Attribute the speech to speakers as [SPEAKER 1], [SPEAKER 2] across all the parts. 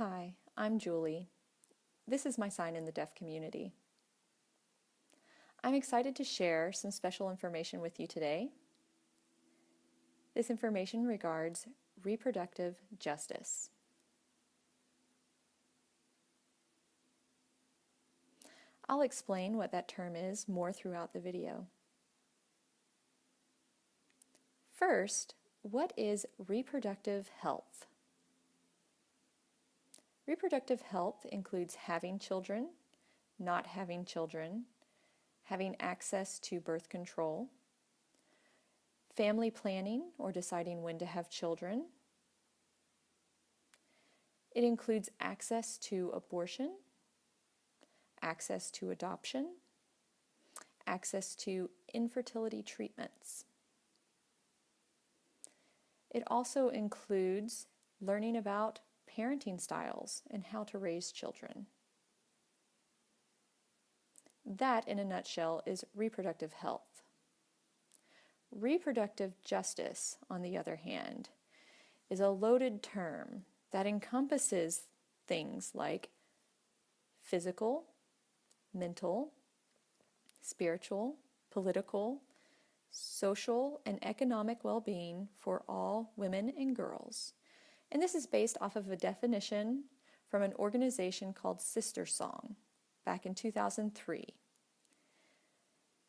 [SPEAKER 1] Hi, I'm Julie. This is my sign in the deaf community. I'm excited to share some special information with you today. This information regards reproductive justice. I'll explain what that term is more throughout the video. First, what is reproductive health? Reproductive health includes having children, not having children, having access to birth control, family planning or deciding when to have children. It includes access to abortion, access to adoption, access to infertility treatments. It also includes learning about parenting styles and how to raise children. That, in a nutshell, is reproductive health. Reproductive justice, on the other hand, is a loaded term that encompasses things like physical, mental, spiritual, political, social, and economic well-being for all women and girls. And this is based off of a definition from an organization called Sister Song back in 2003.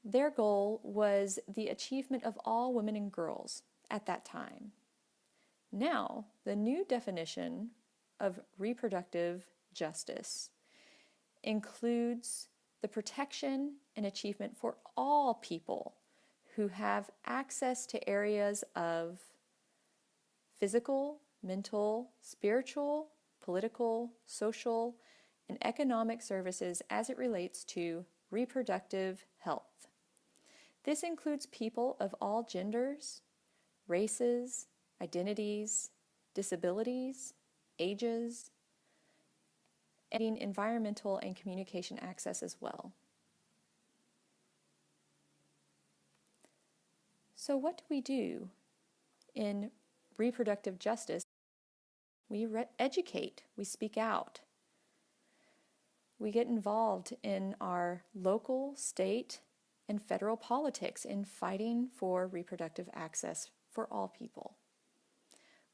[SPEAKER 1] Their goal was the achievement of all women and girls at that time. Now, the new definition of reproductive justice includes the protection and achievement for all people who have access to areas of physical, mental, spiritual, political, social, and economic services as it relates to reproductive health. This includes people of all genders, races, identities, disabilities, ages, and environmental and communication access as well. So what do we do in reproductive justice? We educate, we speak out. We get involved in our local, state, and federal politics in fighting for reproductive access for all people.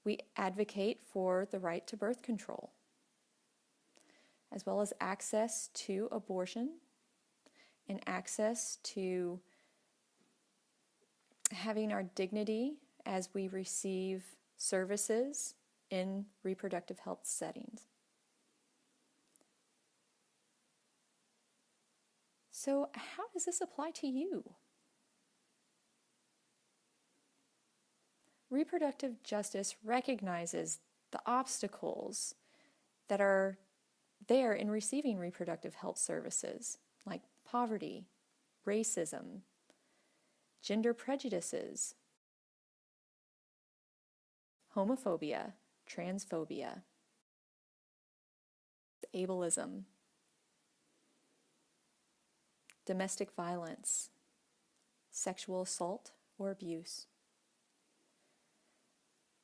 [SPEAKER 1] We advocate for the right to birth control, as well as access to abortion and access to having our dignity as we receive services in reproductive health settings. So, how does this apply to you? Reproductive justice recognizes the obstacles that are there in receiving reproductive health services, like poverty, racism, gender prejudices, homophobia, transphobia, ableism, domestic violence, sexual assault or abuse,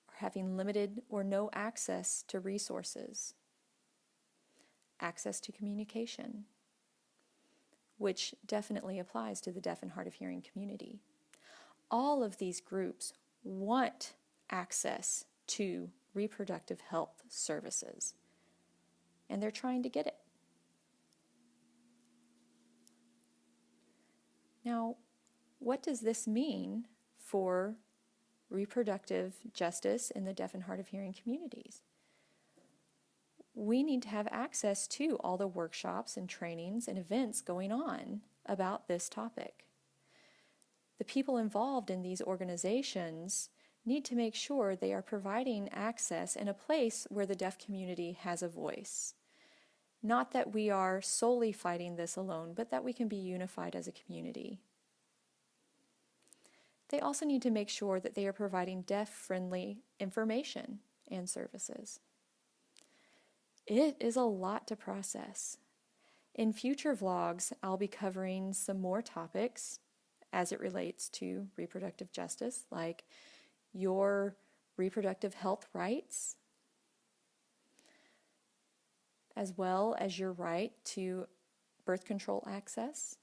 [SPEAKER 1] or having limited or no access to resources, access to communication, which definitely applies to the deaf and hard of hearing community. All of these groups want access to reproductive health services, and they're trying to get it. Now, what does this mean for reproductive justice in the deaf and hard of hearing communities? We need to have access to all the workshops and trainings and events going on about this topic. The people involved in these organizations need to make sure they are providing access in a place where the deaf community has a voice. Not that we are solely fighting this alone, but that we can be unified as a community. They also need to make sure that they are providing deaf-friendly information and services. It is a lot to process. In future vlogs, I'll be covering some more topics as it relates to reproductive justice, like your reproductive health rights, as well as your right to birth control access,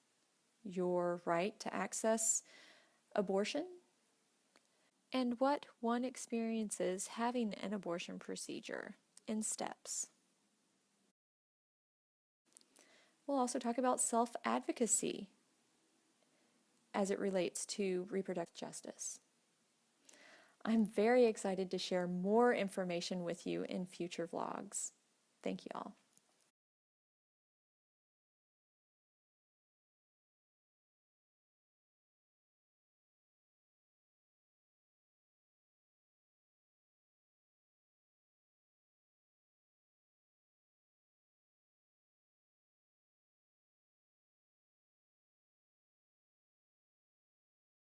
[SPEAKER 1] your right to access abortion, and what one experiences having an abortion procedure in steps. We'll also talk about self-advocacy as it relates to reproductive justice. I'm very excited to share more information with you in future vlogs. Thank you all.